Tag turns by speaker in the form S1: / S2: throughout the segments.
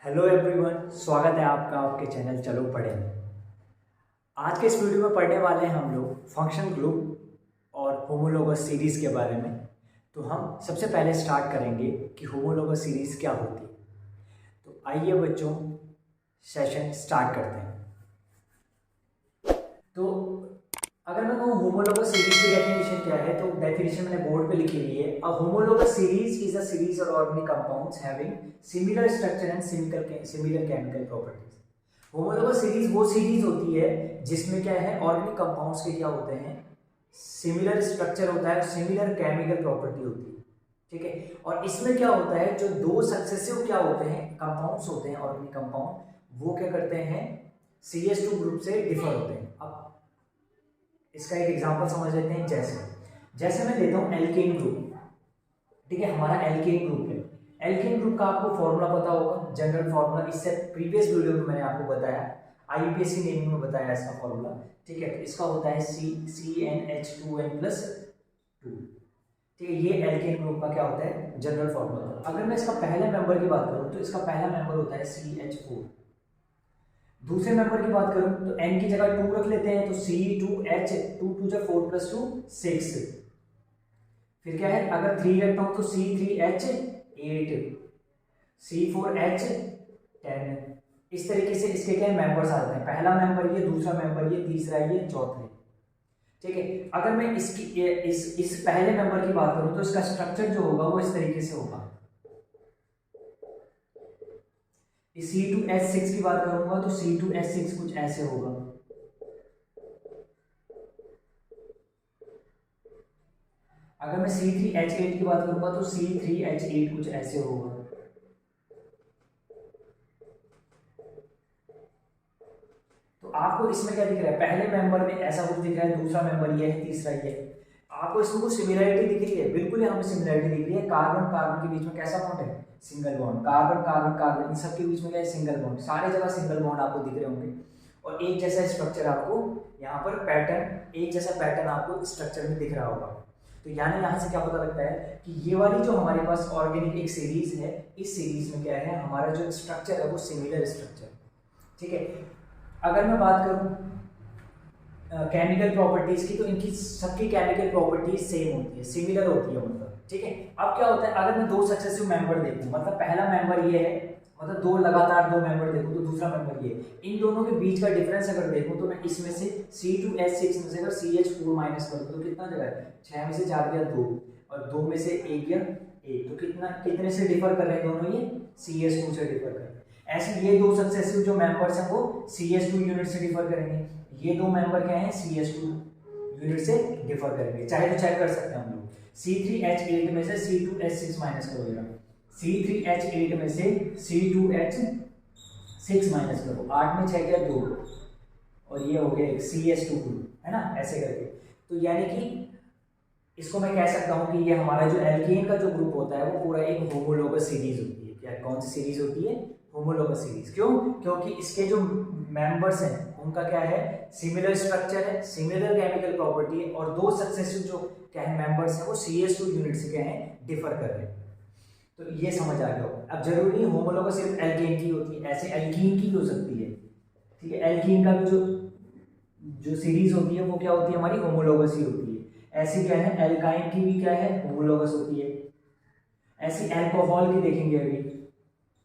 S1: Hello everyone, स्वागत है आपका आपके चैनल चलो पढ़े में। आज के इस वीडियो में पढ़ने वाले हैं हम लोग फंक्शन ग्रुप और होमोलोगस सीरीज़ के बारे में। तो हम सबसे पहले स्टार्ट करेंगे कि होमोलोगस सीरीज़ क्या होती है। तो आइए बच्चों, सेशन स्टार्ट करते हैं। तो अगर मैं कहूँ होमोलोगस सीरीज की डेफिनेशन क्या है, तो डेफिनेशन मैंने बोर्ड पे लिखी हुई है। A homologous series is a series of organic compounds having similar structure and similar chemical properties. Homologous series वो सीरीज होती है जिसमें क्या है, ऑर्गेनिक कंपाउंड्स के क्या होते हैं, सिमिलर स्ट्रक्चर होता है, सिमिलर केमिकल प्रॉपर्टी होती है। ठीक है, और इसमें क्या होता है, जो दो सक्सेसिव क्या होते हैं कंपाउंड्स होते हैं ऑर्गेनिक कंपाउंड, वो क्या करते हैं, CH2 ग्रुप से डिफर होते हैं। अब इसका एक एग्जांपल समझ लेते हैं। जैसे मैं लेता हूं एल्केन ग्रुप। ठीक है, हमारा एल्केन ग्रुप है। एल्केन ग्रुप का आपको फॉर्मूला पता होगा, जनरल फॉर्मूला। इससे प्रीवियस वीडियो में मैंने आपको बताया, IUPAC नेमिंग में बताया इसका फॉर्मूला। ठीक है, तो इसका होता है CnH2n+2। ठीक है, ये एल्केन ग्रुप का क्या होता है, जनरल फॉर्मूला। अगर मैं इसका पहले मेंबर की बात करूं तो इसका पहला मेंबर होता है CH4। दूसरे मेंबर की बात करूं तो n की जगह 2 रख लेते हैं, तो C2H, 2 2 जा 4 + 2 6। फिर क्या है, अगर 3 रखता हूं तो C3H 8, C4H 10। इस तरीके से इसके क्या मेंबर्स आते हैं, पहला मेंबर ये, दूसरा मेंबर ये, तीसरा ये, चौथा ये। ठीक है, अगर मैं इसकी इस पहले मेंबर की बात करूं तो इसका स्ट्रक्चर जो होगा वो इस तरीके से होगा। C2H6 की बात करूंगा तो C2H6 कुछ ऐसे होगा। अगर मैं C3H8 की बात करूंगा तो C3H8 कुछ ऐसे होगा। तो आपको इसमें क्या दिख रहा है, पहले मेंबर में ऐसा कुछ दिख रहा है, दूसरा मेंबर ये है, तीसरा ये है। आपको इसमें कुछ सिमिलरिटी दिख रही है, बिल्कुल यहाँ पे सिमिलरिटी दिख रही है। कार्बन कार्बन के बीच में कैसा बॉन्ड है, single bond. Carbon carbon carbon in सब के बीच में क्या है, सिंगल बॉन्ड। सारी जगह सिंगल बॉन्ड आपको दिख रहे होंगे, और एक जैसा स्ट्रक्चर आपको यहाँ पर पैटर्न, एक जैसा पैटर्न आपको स्ट्रक्चर में दिख रहा होगा। तो यानी यहाँ से क्या पता लगता है कि ये वाली जो हमारे पास ऑर्गेनिक एक सीरीज है, इस सीरीज में क्या है, हमारा जो स्ट्रक्चर है वो सिमिलर स्ट्रक्चर। ठीक है, अगर मैं बात करूं केमिकल प्रॉपर्टीज की, तो इनकी सबकी केमिकल प्रॉपर्टीज सेम होती है, सिमिलर होती है मतलब। ठीक है, अब क्या होता है, अगर मैं दो सक्सेसिव मेंबर देखूं, मतलब पहला मेंबर ये है, मतलब दो लगातार दो मेंबर देखूं, तो दूसरा मेंबर ये, इन दोनों के बीच का डिफरेंस अगर देखूं तो मैं इसमें से C2H6 में से अगर CH4 माइनस करूं तो कितना जगह है, 6 में से 4 गया 2, और 2 में से 1 गया 1, तो कितने से डिफर कर रहे हैं दोनों, ये CH2 से डिफर कर रहे हैं। ऐसे ये दो सक्सेसिव जो मेंबर्स हैं वो CH2 यूनिट से डिफर करेंगे, ये दो मेंबर क्या हैं, CH2 यूनिट से डिफर करेंगे। चाहे तो चेक कर सकते हैं हम लोग, C3H8 में से C2H6 माइनस करो, जरा C3H8 में से C2H6 माइनस करो, 8 में 6 गया 2, और ये हो गया एक CH2 ग्रुप, है ना, ऐसे करके। तो यानी कि इसको मैं कह सकता हूं कि ये हमारा जो एल्केन का जो ग्रुप होता है वो पूरा एक होमोलोगस सीरीज होती है। क्या, कौन सी सीरीज होती है, होमोलोगस सीरीज। क्यों, क्योंकि इसके जो मेंबर्स हैं उनका क्या है, सिमिलर स्ट्रक्चर है, सिमिलर केमिकल प्रॉपर्टी है, और दो सक्सेसिव जो क्या है मेंबर्स हैं वो CH2 यूनिट से क्या है, डिफर कर रहे हैं। तो ये समझ आ गया होगा। अब जरूरी नहीं होमोलोगस सिर्फ एल्केन की होती है, ऐसे एल्कीन की हो सकती है। ठीक है, एल्कीन का भी जो सीरीज होती है वो क्या होती है, हमारी होमोलोगस ही होती है। ऐसी क्या है, एल्काइन की भी क्या है, होमोलोगस होती है। ऐसी एल्कोहल की देखेंगे, अभी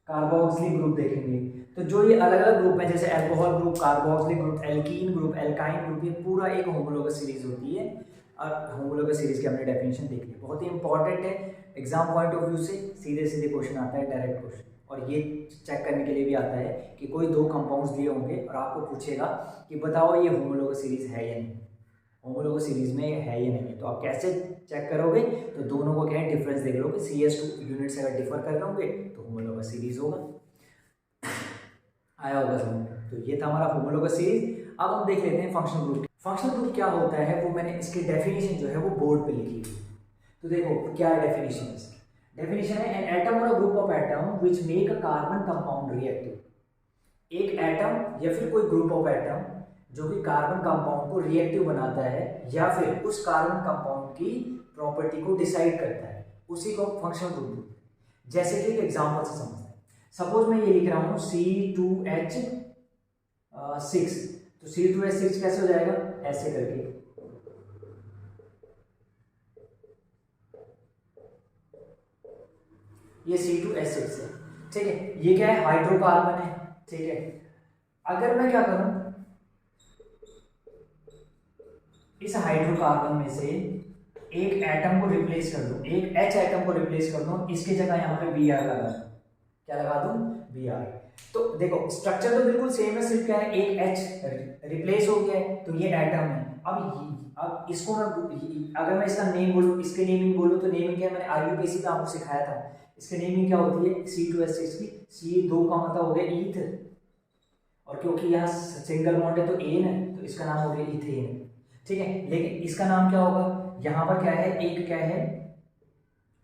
S1: कार्बोक्सिलिक ग्रुप देखेंगे। तो जो ये अलग अलग ग्रुप है, जैसे alcohol group, carboxylic group, alkene group, alkyne group, ये पूरा एक होमोलोगस सीरीज होती है। और होमोलोगस सीरीज की हमने डेफिनेशन देख ली, बहुत ही इंपॉर्टेंट है। एग्जाम पॉइंट ऑफ व्यू से सीधे सीधे क्वेश्चन आता है, डायरेक्ट क्वेश्चन। और ये चेक करने के लिए भी आता है कि कोई दो कंपाउंड्स दिए होंगे और आपको पूछेगा कि बताओ ये होमोलोगस सीरीज है या नहीं, होमोलोगस सीरीज में है या नहीं। तो आप कैसे चेक करोगे, तो दोनों को क्या है, डिफरेंस देख लोगे, CH2 यूनिट से अगर डिफर कर लोगे तो होमोलोगस सीरीज होगा। आया होगा समझ। तो ये था हमारा होमोलोगस सीरीज। अब हम देख लेते हैं फंक्शनल ग्रुप। फंक्शनल ग्रुप क्या होता है, वो मैंने इसकी डेफिनेशन जो है वो बोर्ड पे लिखी हुई। तो देखो क्या डेफिनेशन है इसकी। डेफिनेशन है, एन एटम और a group of atom which make a carbon compound reactive. एक एटम या फिर कोई ग्रुप ऑफ एटम जो कि कार्बन कंपाउंड को रिएक्टिव बनाता है, या फिर उस कार्बन कंपाउंड की प्रॉपर्टी को डिसाइड करता है, उसी को फंक्शनल ग्रुप बोलते हैं। जैसे कि एक एग्जांपल से समझते हैं। सपोज मैं ये लिख रहा हूँ C2H6, तो C2H6 कैसे हो जाएगा, ऐसे करके, ये C2H6 है, ठीक है। ये क्या है, हाइड्रोकार्बन है, ठीक है। अगर मैं क्या करूं, इस हाइड्रोकार्बन में से एक एटम को रिप्लेस कर दूं, एक H एटम को रिप्लेस कर दूं, इसकी जगह यहां पे Br लगा दूं, क्या लगा दूं, Br। तो देखो स्ट्रक्चर तो बिल्कुल सेम है, सिर्फ क्या है, एक H रिप्लेस हो गया है, तो ये एटम है। अब इसको मैं, अगर मैं इसका नेम बोलूं, इसके नेमिंग बोलूं, तो नेमिंग क्या है, मैंने आईयूपीएसी में आपको सिखाया था, इसके नेमिंग क्या होती है, C2H6 की, C2 का मतलब हो गया ईथ, और क्योंकि यहाँ सिंगल बॉन्ड है तो एन है, तो इसका नाम हो गया इथेन, ठीक है। लेकिन इसका नाम क्या होगा, यहाँ पर क्या है, एक क्या है,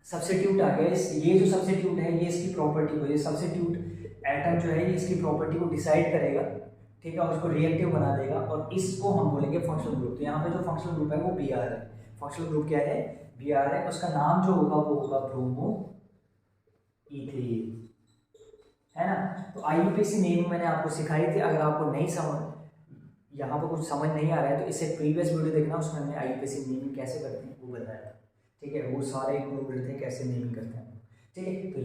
S1: सब्स्टिट्यूट आ गया। ये जो सब्स्टिट्यूट है, ये इसकी प्रॉपर्टी को, ये सब्स्टिट्यूट एटम जो है, ये इसकी प्रॉपर्टी को डिसाइड करेगा, ठीक है, और उसको रिएक्टिव बना देगा, और इसको हम बोलेंगे फंक्शनल ग्रुप। तो यहाँ पे जो फंक्शनल ग्रुप है वो Br है, फंक्शनल ग्रुप क्या है, Br है। उसका नाम जो होगा वो होगा ब्रोमो इथेन, है ना। तो आईयूपीएसी नेम मैंने आपको सिखाई थी, अगर आपको नहीं समझ, यहाँ पर कुछ समझ नहीं आ रहा है, तो इससे प्रीवियस वीडियो देखना, उसमें हमने आईयूपीएसी नेमिंग कैसे करते हैं वो बताया था, ठीक है। वो सारे इंक्लूडेड थे कैसे नेमिंग करते हैं, ठीक है। तो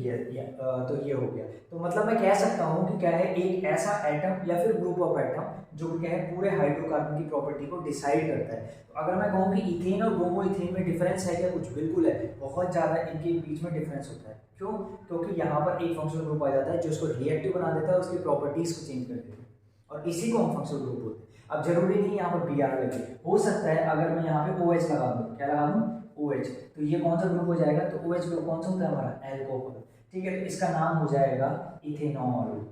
S1: ये हो गया। तो मतलब मैं कह सकता हूँ कि क्या है, एक ऐसा एटम या फिर ग्रुप ऑफ एटम जो क्या है, पूरे हाइड्रोकार्बन की प्रॉपर्टी को डिसाइड करता है। तो अगर मैं कहूँ कि इथेन और ब्रोमो इथेन में डिफरेंस है क्या, कुछ बिल्कुल है, बहुत ज़्यादा इनके बीच में डिफरेंस होता है। क्यों, क्योंकि यहाँ पर एक फंक्शनल ग्रुप आ जाता है जो उसको रिएक्टिव बना देता है, उसकी प्रॉपर्टीज को चेंज कर देता है, और इसी को हम फंक्शनल ग्रुप बोलते हैं। अब जरूरी नहीं यहाँ पर Br लगे, हो सकता है अगर मैं यहाँ पे OH लगा दूँ, क्या लगा दूँ, OH, तो ये कौन सा ग्रुप हो जाएगा, तो OH ग्रुप कौन सा होता है हमारा, एल्कोहल, ठीक है। तो इसका नाम हो जाएगा इथेनॉल,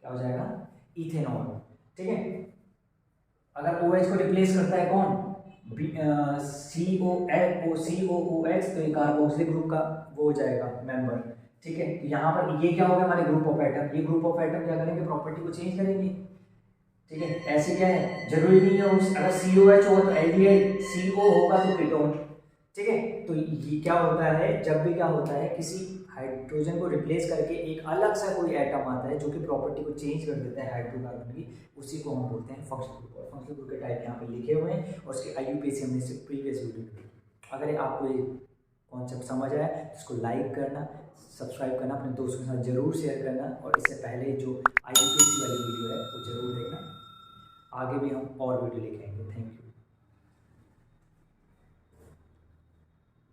S1: क्या हो जाएगा, इथेनॉल, ठीक है। अगर OH को रिप्लेस करता है कौन, COOH, तो ये कार्बोक्सिलिक ग्रुप का वो हो जाएगा मेंबर, ठीक है। तो यहाँ पर ये क्या होगा, हमारे ग्रुप ऑफ एटम, ये ग्रुप ऑफ एटम क्या करेंगे, प्रॉपर्टी को चेंज करेंगे, ठीक है। ऐसे क्या है, जरूरी नहीं है अगर COH होगा तो एल्डिहाइड, CO होगा तो कीटोन, ठीक है। तो ये क्या होता है, जब भी क्या होता है, किसी हाइड्रोजन को रिप्लेस करके एक अलग सा कोई एटम आता है जो कि प्रॉपर्टी को चेंज कर देता है हाइड्रोकार्बन की, उसी को हम बोलते हैं फंक्शनल ग्रुप। और फंक्शनल ग्रुप के टाइप यहाँ पे लिखे हुए हैं, और उसके आईयूपीएसी हमने इससे प्रीवियस वीडियो में देखी। अगर आपको ये कॉन्सेप्ट समझ आया तो इसको लाइक करना, सब्सक्राइब करना, अपने दोस्तों के साथ जरूर शेयर करना, और इससे पहले जो आईयूपीएसी वाली वीडियो है वो जरूर देखना। आगे भी हम और वीडियो लेके आएंगे। Thank you.